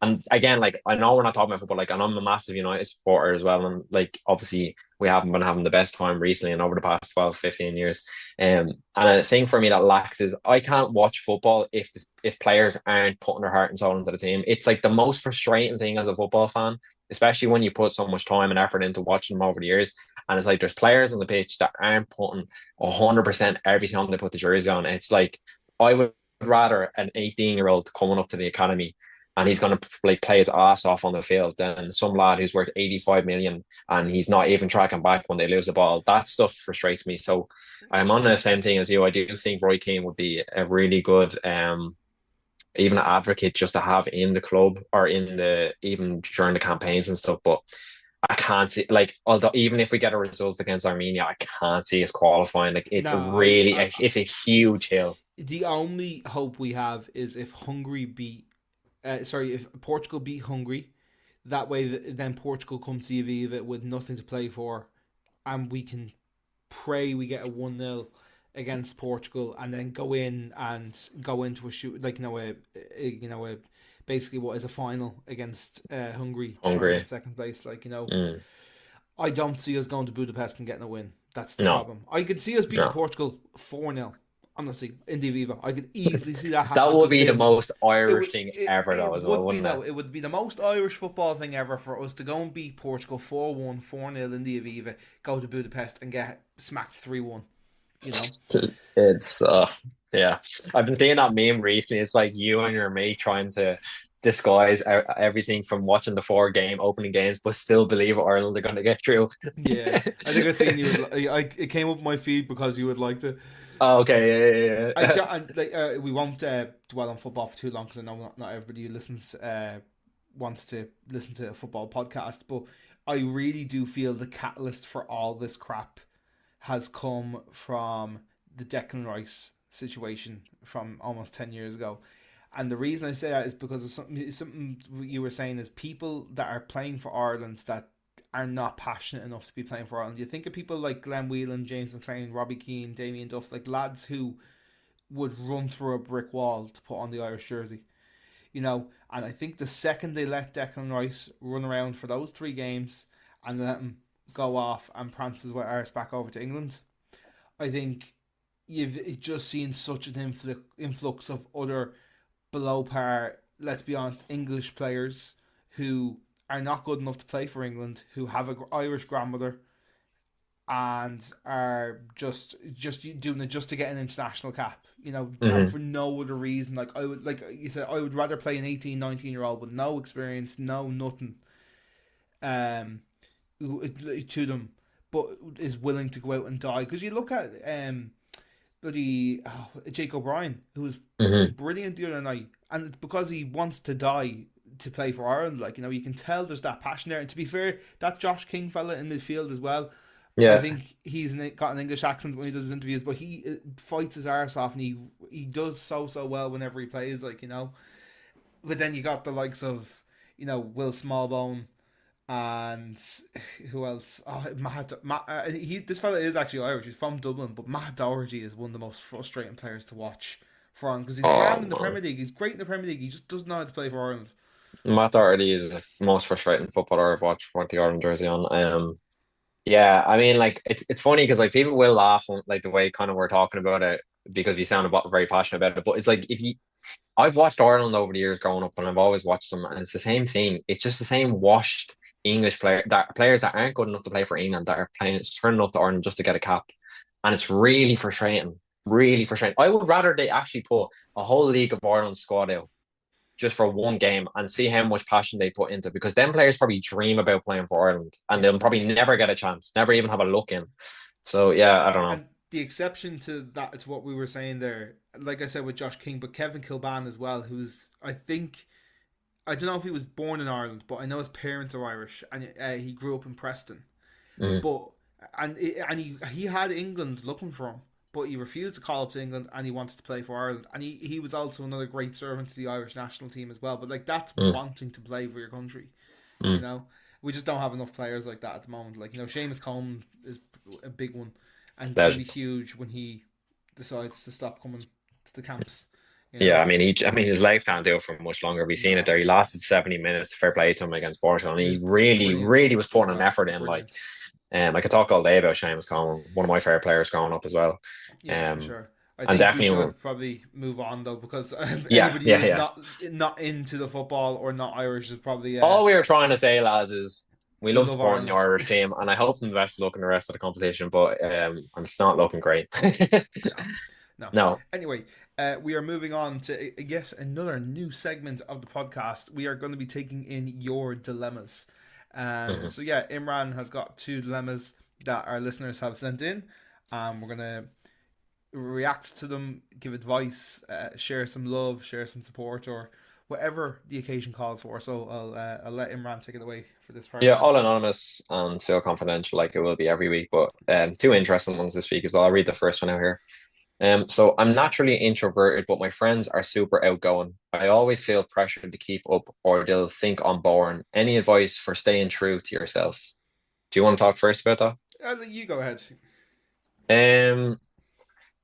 And again, like I know we're not talking about football, like, and I'm a massive United supporter as well. And like obviously we haven't been having the best time recently and over the past 12, 15 years. And a thing for me that lacks is I can't watch football if players aren't putting their heart and soul into the team. It's like the most frustrating thing as a football fan, especially when you put so much time and effort into watching them over the years. And it's like there's players on the pitch that aren't putting 100% every time they put the jersey on. It's like I would rather an 18-year-old coming up to the academy and he's going to like play his ass off on the field than some lad who's worth 85 million and he's not even tracking back when they lose the ball. That stuff frustrates me. So I'm on the same thing as you. I do think Roy Keane would be a really good even an advocate just to have in the club or in the even during the campaigns and stuff. But I can't see like although even if we get a result against Armenia, I can't see us qualifying. Like it's No, really it's a huge hill. the only hope we have is if Hungary beat, sorry, if Portugal beat Hungary. That way, then Portugal comes to Aviva with nothing to play for, and we can pray we get a 1-0 against Portugal, and then go in and go into a shoot like basically what is a final against Hungary to try and Hungry. get second place. Like Mm. I don't see us going to Budapest and getting a win. That's the No, problem. I could see us beating no. Portugal 4-0. Honestly, in the Aviva, I could easily see that That happening would because be the they most it Irish would thing ever, though, it as well, would be wouldn't it? though. It would be the most Irish football thing ever for us to go and beat Portugal 4-1, 4-0 in the Aviva, go to Budapest and get smacked 3-1. You know? It's yeah. I've been seeing that meme recently. It's like you and your mate trying to disguise everything from watching the four game opening games, but still believe Ireland are going to get through. Yeah. I think I seen you would it came up my feed because you would like to. Oh, okay, yeah, I yeah, ja- and like we won't dwell on football for too long because I know not everybody who listens wants to listen to a football podcast, but I really do feel the catalyst for all this crap has come from the Declan Rice situation from almost 10 years ago. And the reason I say that is because of something you were saying is people that are playing for Ireland that are not passionate enough to be playing for Ireland. You think of people like Glenn Whelan, James McLean, Robbie Keane, Damien Duff, like lads who would run through a brick wall to put on the Irish jersey. And I think the second they let Declan Rice run around for those 3 games and let him go off and prance his arse back over to England, I think you've just seen such an influx of other below par, let's be honest, English players who are not good enough to play for England, who have an Irish grandmother and are just doing it just to get an international cap, and hmm for no other reason. Like I would, like you said, I would rather play an 18, 19 year old with no experience, no nothing, um, to them, but is willing to go out and die. Because you look at bloody Jake O'Brien, who was fucking hmm brilliant the other night, and it's because he wants to die to play for Ireland. Like you can tell there's that passion there. And to be fair, that Josh King fella in midfield as well. I Yeah. think he's got an English accent when he does his interviews, but he fights his arse off, and he does so well whenever he plays. But then you got the likes of Will Smallbone and who else? Oh, Matt this fella is actually Irish. He's from Dublin, but Matt Doherty is one of the most frustrating players to watch for him because he's grand Oh in the man, Premier League. He's great in the Premier League. He just doesn't know how to play for Ireland. Matt Doherty is the most frustrating footballer I've watched for the Ireland jersey on. Yeah, I mean, like it's funny because like people will laugh on like the way kind of we're talking about it because we sound about very passionate about it. But it's like if you I've watched Ireland over the years growing up, and I've always watched them, and it's the same thing. It's just the same washed English players that aren't good enough to play for England that are playing, it's turning up to Ireland just to get a cap, and it's really frustrating. Really frustrating. I would rather they actually put a whole League of Ireland squad out just for one game and see how much passion they put into it, because then players probably dream about playing for Ireland and Yeah, they'll probably never get a chance, never even have a look in. So yeah, I don't and know. the exception to that, it's what we were saying there. Like I said with Josh King, but Kevin Kilban as well, who's I think I don't know if he was born in Ireland, but I know his parents are Irish, and he grew up in Preston. Mm, But and he had England looking for him, but he refused to call up to England, and he wanted to play for Ireland. And he was also another great servant to the Irish national team as well. But like that's mm, wanting to play for your country, you mm. know. We just don't have enough players like that at the moment. Like Seamus Coleman is a big one, and it's going to be Legend. huge when he decides to stop coming to the camps. You Yeah, know, I mean, his legs can't do it for much longer. We've seen it no, there. He lasted 70 minutes. Fair play to him against Portugal, and he he was really, brilliant really was as putting an well. effort in. Like, Brilliant. I could talk all day about Seamus Coleman, one of my favorite players growing up as well. Yeah, for Um, sure. I and think we definitely, should probably move on though, because yeah, anybody yeah, who's yeah. not into the football or not Irish is probably All we were trying to say, lads, is we we love love supporting the Ireland. Irish team, and I hope them the best of luck in the rest of the competition. But it's not looking great. No, no. No. Anyway, we are moving on to I guess another new segment of the podcast. We are going to be taking in your dilemmas. Mhm. So yeah, Imran has got two dilemmas that our listeners have sent in. We're gonna react to them, give advice, share some love, share some support, or whatever the occasion calls for. So I'll let Imran take it away for this Yeah, part. all anonymous and still confidential, like it will be every week. But two interesting ones this week as well. I'll read the first one out here. So I'm naturally introverted, but my friends are super outgoing. I always feel pressured to keep up, or they'll think I'm boring. Any advice for staying true to yourself? Do you want to talk first about You go ahead. that?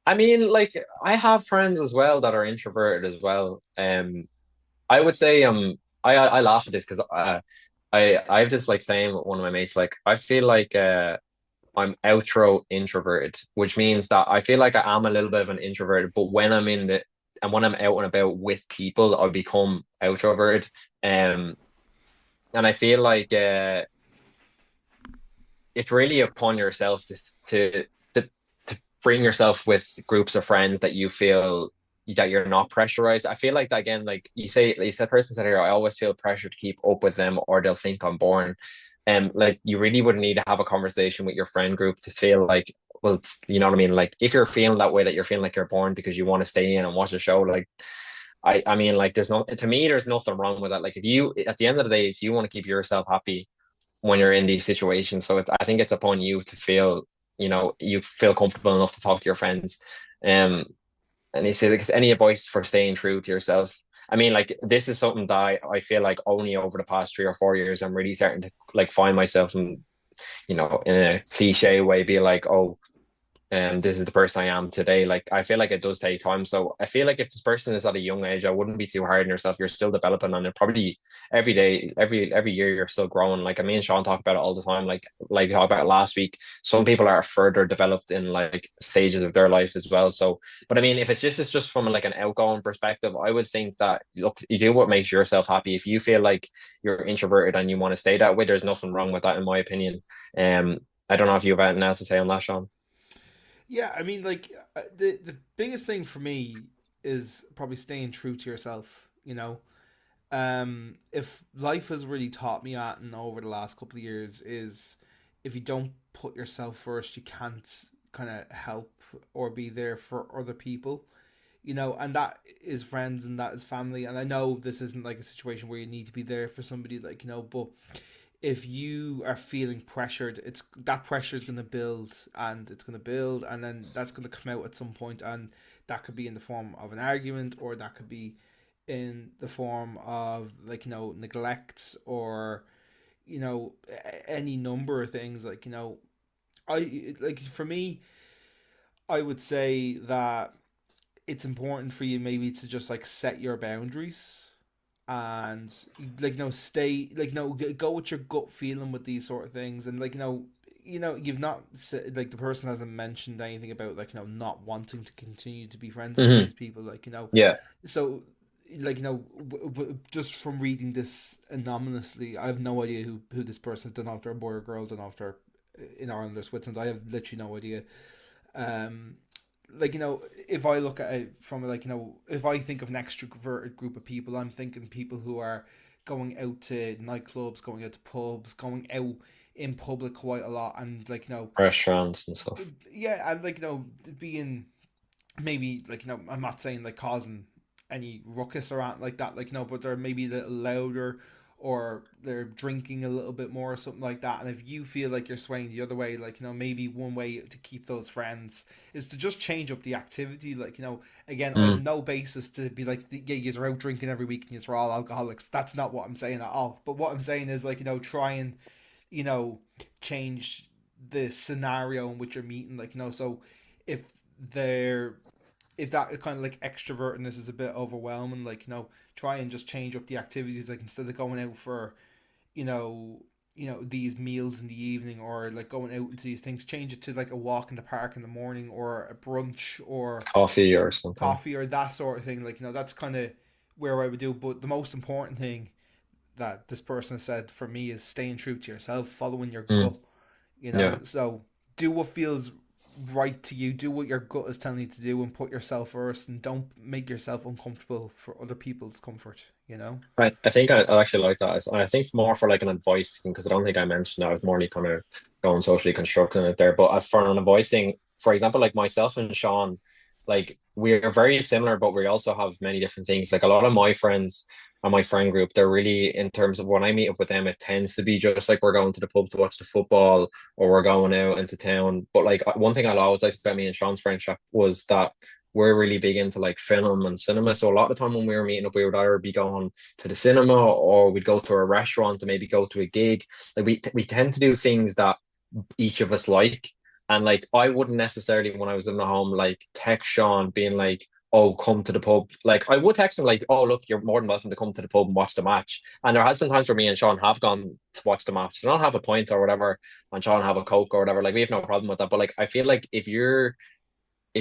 I mean, like I have friends as well that are introverted as well. I would say I laugh at this because I have this like saying with one of my mates, like I feel like I'm outro introverted, which means that I feel like I am a little bit of an introverted, but when I'm in the and when I'm out and about with people, I become outroverted. Um, and I feel like it's really upon yourself to to bring yourself with groups of friends that you feel that you're not pressurized. I feel like that again, like you said, person said here, I always feel pressure to keep up with them, or they'll think I'm boring. Like you really would need to have a conversation with your friend group to feel like, well, you know what I mean. Like if you're feeling that way, that you're feeling like you're bored because you want to stay in and watch a show, like I mean, like there's no to me, there's nothing wrong with that. Like if you at the end of the day, if you want to keep yourself happy when you're in these situations. So I think it's upon you to feel, you feel comfortable enough to talk to your friends. Um, and you say, because any advice for staying true to yourself? I mean, like this is something that I feel like only over the past 3 or 4 years, I'm really starting to like find myself in a cliche way, be like, oh, this is the person I am today. Like I feel like it does take time. So I feel like if this person is at a young age, I wouldn't be too hard on yourself. You're still developing, and it probably every day, every year you're still growing. Like me and Sean talk about it all the time. Like we talked about it last week. Some people are further developed in like stages of their life as well. So, but I mean, if it's just from like an outgoing perspective, I would think that look, you do what makes yourself happy. If you feel like you're introverted and you want to stay that way, there's nothing wrong with that, in my opinion. Um, I don't know if you have anything else to say on that, Sean. Yeah, I mean, like the biggest thing for me is probably staying true to yourself. If life has really taught me that, and over the last couple of years, is if you don't put yourself first, you can't kind of help or be there for other people. And that is friends and that is family. And I know this isn't like a situation where you need to be there for somebody, like but if you are feeling pressured, it's that pressure is going to build and it's going to build, and then that's going to come out at some point, and that could be in the form of an argument, or that could be in the form of like neglect, or any number of things. Like I like for me, I would say that it's important for you maybe to just like set your boundaries, and like stay like go with your gut feeling with these sort of things. And like you've not said, like the person hasn't mentioned anything about like not wanting to continue to be friends with Hmm. these people, like Yeah. so like just from reading this anonymously, I have no idea who this person is. Done after a boy or girl, done after in Ireland or Switzerland, I have literally no idea. um like if I look at it from like if I think of an extroverted group of people, I'm thinking people who are going out to nightclubs, going out to pubs, going out in public quite a lot, and like Restaurants and stuff. yeah, and like being maybe like I'm not saying like causing any ruckus or anything like that, like but they're maybe a little louder, or they're drinking a little bit more or something like that. And if you feel like you're swaying the other way, like maybe one way to keep those friends is to just change up the activity. Like again, I have Mm, no basis to be like, yeah, you're out drinking every week and you're all alcoholics. That's not what I'm saying at all. But what I'm saying is like try and you know change the scenario in which you're meeting. Like so if they're if that kind of like extrovertness is a bit overwhelming, like try and just change up the activities. Like instead of going out for you know these meals in the evening, or like going out into these things, change it to like a walk in the park in the morning, or a brunch, or coffee or something. coffee, or that sort of thing. Like that's kind of where I would do. But the most important thing that this person said for me is staying true to yourself, following your Mm, gut. yeah. So do what feels right to you, do what your gut is telling you to do, and put yourself first, and don't make yourself uncomfortable for other people's comfort. I think I actually like that. I think more for like an advice thing, because I don't think I mentioned that. I was more like kind of going socially constructing it there. But for an advice thing, for example, like myself and Sean, like we're very similar, but we also have many different things. Like a lot of my friends and my friend group, they're really, in terms of when I meet up with them, it tends to be just like we're going to the pub to watch the football, or we're going out into town. But like one thing I always liked about me and Sean's friendship was that we're really big into like film and cinema. So a lot of the time when we were meeting up, we would either be going to the cinema, or we'd go to a restaurant, to maybe go to a gig. Like we tend to do things that each of us like. And like I wouldn't necessarily, when I was living at home, like text Sean being like, "Oh, come to the pub." Like I would text him like, "Oh, look, you're more than welcome to come to the pub and watch the match." And there has been times where me and Sean have gone to watch the match. They don't have a pint or whatever, and Sean have a Coke or whatever. Like we have no problem with that. But like I feel like if you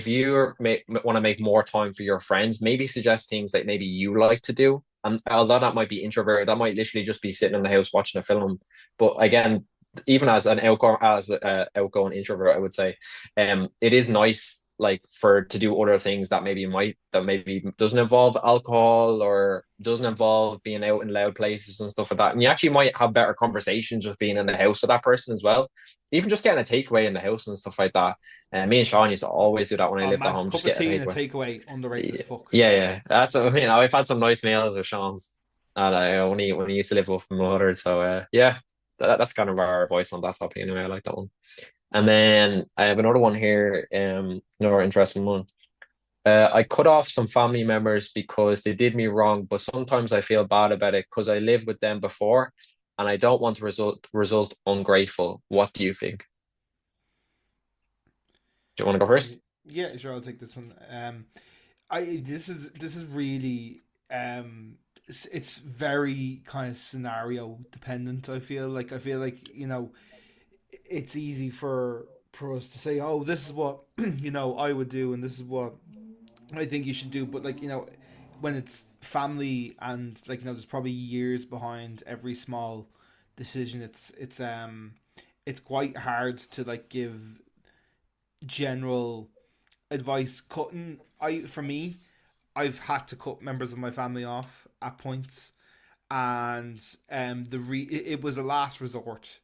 want to make more time for your friends, maybe suggest things that maybe you like to do. And although that might be introverted, that might literally just be sitting in the house watching a film. But again, even as an outgoing introvert, I would say, it is nice like for to do other things that maybe doesn't involve alcohol, or doesn't involve being out in loud places and stuff like that. And you actually might have better conversations just being in the house with that person as well. Even just getting a takeaway in the house and stuff like that. Me and Sean used to always do that when I Oh lived at man, home, cup just of get a tea and a takeaway. takeaway, underrated as Yeah, fuck. yeah. That's what I mean. I've had some nice meals with Sean's, and I only when I used to live with my mother. So yeah, that's kind of our voice on that topic anyway. I like that one. And then I have another one here. Another interesting one. I cut off some family members because they did me wrong, but sometimes I feel bad about it because I lived with them before, and I don't want to result ungrateful. What do you think? Do you want to go first? Okay, yeah, sure, I'll take this one. I this is really it's very kind of scenario dependent. I feel like it's easy for us to say, oh, this is what I would do, and this is what I think you should do. But like when it's family, and like there's probably years behind every small decision. It's quite hard to like give general advice. Cutting, I for me, I've had to cut members of my family off at points, and it was a last resort.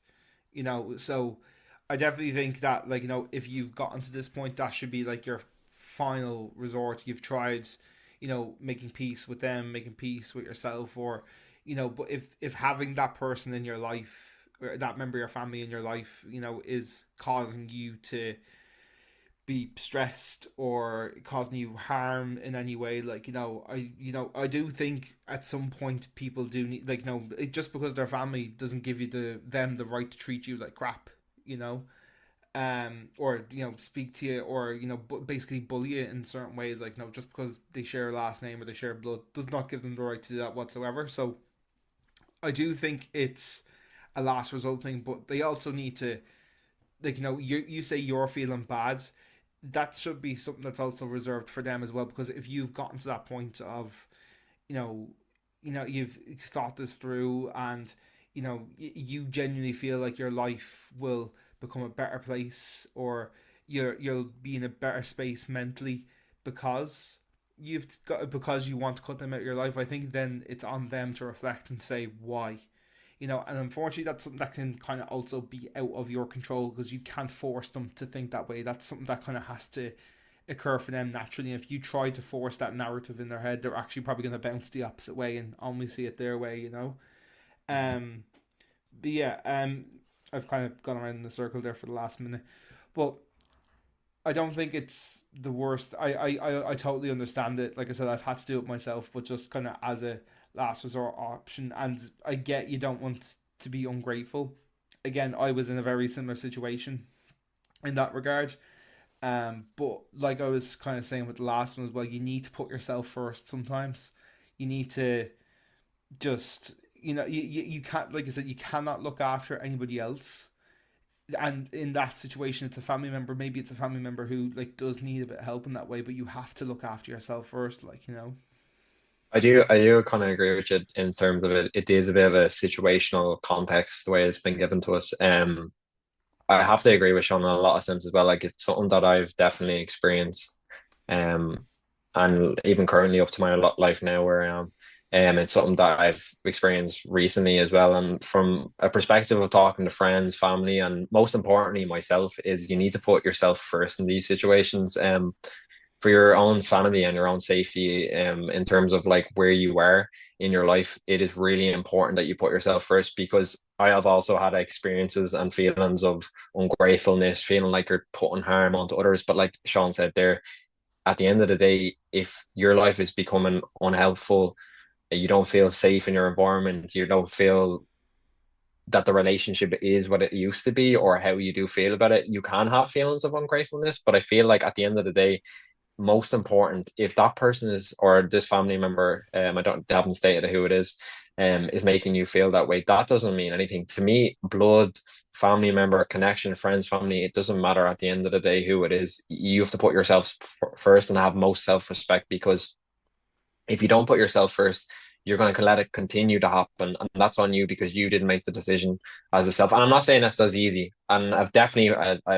So I definitely think that like if you've gotten to this point, that should be like your final resort. You've tried making peace with them, making peace with yourself, or but if having that person in your life, or that member of your family in your life, is causing you to be stressed or causing you harm in any way, like I do think at some point people do need, like just because they're family doesn't give you the right to treat you like crap, you know or speak to you, or basically bully you in certain ways. Like just because they share a last name or they share blood does not give them the right to do that whatsoever. So I do think it's a last result thing, but they also need to, like you say you're feeling bad, that should be something that's also reserved for them as well. Because if you've gotten to that point of you know you've thought this through, and you genuinely feel like your life will become a better place, or you'll be in a better space mentally because because you want to cut them out of your life, I think then it's on them to reflect and say why. And unfortunately that's something that can kind of also be out of your control because you can't force them to think that way. That's something that kind of has to occur for them naturally. And if you try to force that narrative in their head, they're actually probably going to bounce the opposite way and only see it their way. um but yeah, I've kind of gone around in the circle there for the last minute, but I don't think it's the worst. I totally understand it. Like I said, I've had to do it myself, but just kind of as a last resort option. And I get you don't want to be ungrateful. Again, I was in a very similar situation in that regard. But like I was kind of saying with the last one as well, you need to put yourself first sometimes. You need to just, you can't, like I said, you cannot look after anybody else. And in that situation, it's a family member. Maybe it's a family member who like does need a bit of help in that way, but you have to look after yourself first, like. I do kind of agree with you in terms of it. It is a bit of a situational context the way it's been given to us. I have to agree with Sean in a lot of sense as well. Like it's something that I've definitely experienced, um, and even currently up to my life now where I am, it's something that I've experienced recently as well. And from a perspective of talking to friends, family, and most importantly myself, is you need to put yourself first in these situations. For your own sanity and your own safety, in terms of like where you are in your life, it is really important that you put yourself first because I have also had experiences and feelings of ungratefulness, feeling like you're putting harm onto others. But like Sean said there, at the end of the day, if your life is becoming unhelpful, you don't feel safe in your environment, you don't feel that the relationship is what it used to be or how you do feel about it, you can have feelings of ungratefulness. But I feel like at the end of the day, most important if that person is or this family member, I don't they haven't stated who it is making you feel that way, that doesn't mean anything to me. Blood, family member, connection, friends, family, it doesn't matter at the end of the day who it is. You have to put yourself first and have most self-respect, because if you don't put yourself first, you're going to let it continue to happen, and that's on you because you didn't make the decision as a self. And I'm not saying that's as easy, and I've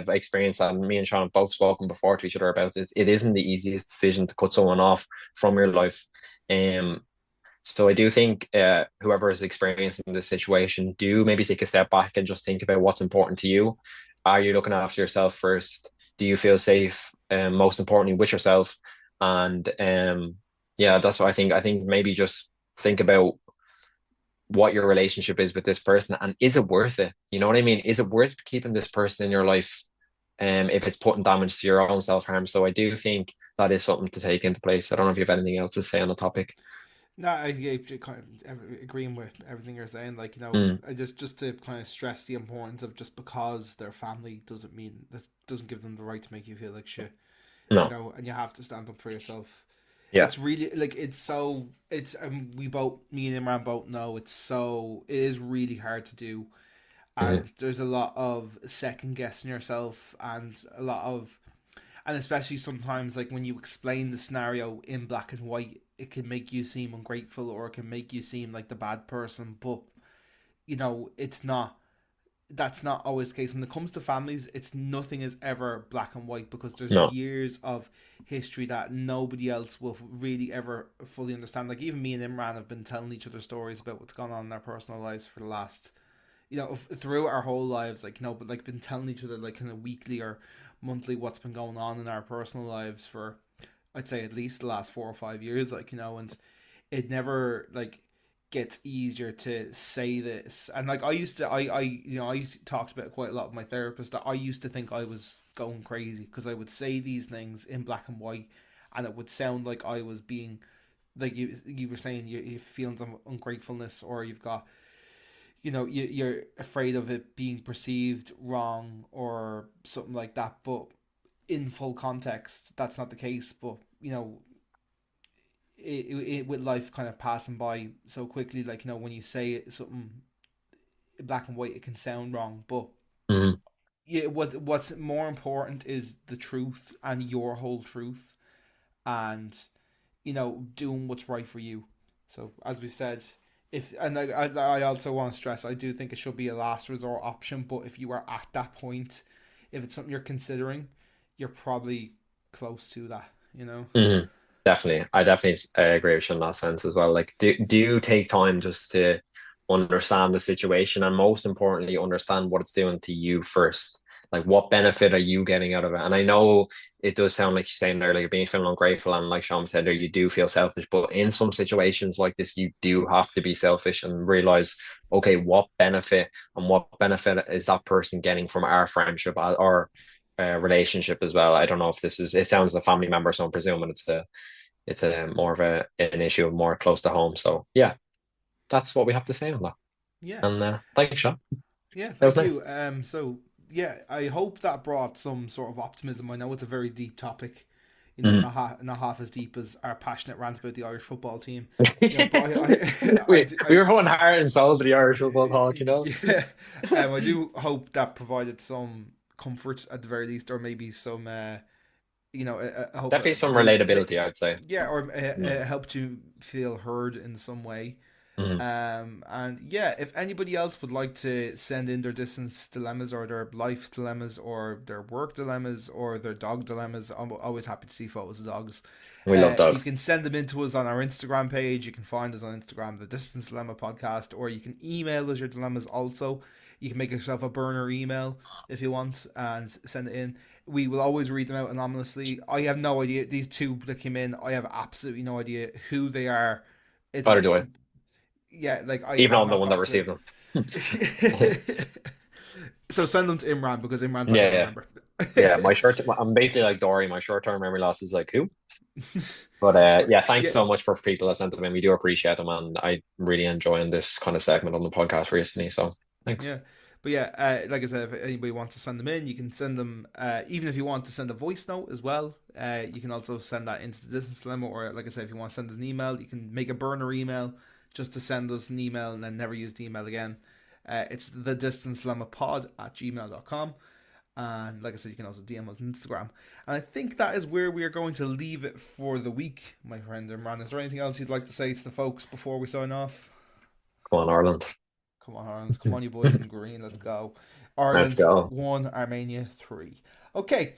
experienced that. And me and Sean have both spoken before to each other about it. It isn't the easiest decision to cut someone off from your life. Um, so I do think whoever is experiencing this situation, do maybe take a step back and just think about what's important to you. Are you looking after yourself first? Do you feel safe? Most importantly, with yourself. And yeah, that's what I think. I think maybe just think about what your relationship is with this person, and is it worth it? You know what I mean? Is it worth keeping this person in your life? If it's putting damage to your own self-harm. So I do think that is something to take into place. I don't know if you have anything else to say on the topic. No, I kind of agreeing with everything you're saying. Like, Mm, I just to kind of stress the importance of just because they're family doesn't mean that doesn't give them the right to make you feel like shit. no. And you have to stand up for yourself. Yeah. It's really like it's we both, me and Imran both know it is really hard to do, Hmm. and there's a lot of second guessing yourself and a lot of, and especially sometimes like when you explain the scenario in black and white, it can make you seem ungrateful or it can make you seem like the bad person, but it's not. That's not always the case when it comes to families. It's nothing is ever black and white because there's No. years of history that nobody else will really ever fully understand. Like even me and Imran have been telling each other stories about what's gone on in our personal lives for the last, throughout our whole lives, like but like been telling each other like kind of weekly or monthly what's been going on in our personal lives for, I'd say, at least the last 4 or 5 years, and it never like gets easier to say this. And like I used to, I used to talk about it quite a lot with my therapist, that I used to think I was going crazy because I would say these things in black and white, and it would sound like I was being, like you were saying, you feelings of ungratefulness, or you've got, you're afraid of it being perceived wrong or something like that. But in full context, that's not the case. But with life kind of passing by so quickly, like when you say something in black and white, it can sound wrong. But Hmm. yeah, what's more important is the truth and your whole truth, and doing what's right for you. So as we've said, if and I also want to stress, I do think it should be a last resort option. But if you are at that point, if it's something you're considering, you're probably close to that. Hmm. Definitely. I definitely agree with you in that sense as well. Like, do you take time just to understand the situation, and most importantly, understand what it's doing to you first. Like, what benefit are you getting out of it? And I know it does sound like you're saying earlier, being feeling ungrateful, and like Sean said there, you do feel selfish. But in some situations like this, you do have to be selfish and realize, okay, what benefit and what benefit is that person getting from our friendship or relationship as well? I don't know if this is. It sounds a family member, so I'm presuming it's a more of an issue more close to home. So yeah, that's what we have to say on that. Yeah, And thanks, Sean. yeah, That was thank nice. you. So yeah, I hope that brought some sort of optimism. I know it's a very deep topic, you know, Mhm. not half as deep as our passionate rant about the Irish football team, you know. But We were going heart and soul to the Irish football talk, you know. yeah, I do hope that provided some comfort at the very least, or maybe some, you know, I hope Definitely some made, relatability, I'd say. yeah, or Mm. helped you feel heard in some way. Mhm. And yeah, if anybody else would like to send in their distance dilemmas or their life dilemmas or their work dilemmas or their dog dilemmas, I'm always happy to see photos of dogs. We love You dogs. can send them in to us on our Instagram page. You can find us on Instagram, the Distance Dilemma Podcast, or you can email us your dilemmas also. You can make yourself a burner email if you want and send it in. We will always read them out anonymously. I have no idea. These two that came in, I have absolutely no idea who they are. It's Better do it. yeah, like I Even have on the no one that fucking clue. received them. So send them to Imran because Imran's not Yeah, going to yeah. remember. Yeah, I'm basically like Dory. My short-term memory loss is like who? But yeah, thanks Yeah, so much for people that sent them in. We do appreciate them, and I really enjoying this kind of segment on the podcast recently. So thanks. yeah. But yeah, like I said, if anybody wants to send them in, you can send them. Even if you want to send a voice note as well, you can also send that into the distance dilemma. Or like I said, if you want to send us an email, you can make a burner email just to send us an email and then never use the email again. It's the distance dilemma pod at gmail.com. And like I said, you can also DM us on Instagram. And I think that is where we are going to leave it for the week, my friend Imran. Is there anything else you'd like to say to the folks before we sign off? Come on, Ireland. Come on, Ireland. Come on, you boys in green. Let's go. Let's Ireland go. 1, Armenia 3. Okay.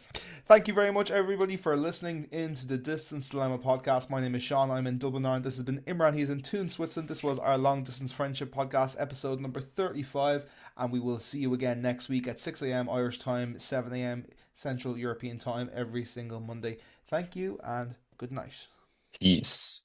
Thank you very much, everybody, for listening into the Distance Dilemma podcast. My name is Sean. I'm in Dublin, Ireland. This has been Imran. He's in Toon, Switzerland. This was our Long Distance Friendship podcast, episode number 35. And we will see you again next week at 6 a.m. Irish time, 7 a.m. Central European time, every single Monday. Thank you and good night. Peace.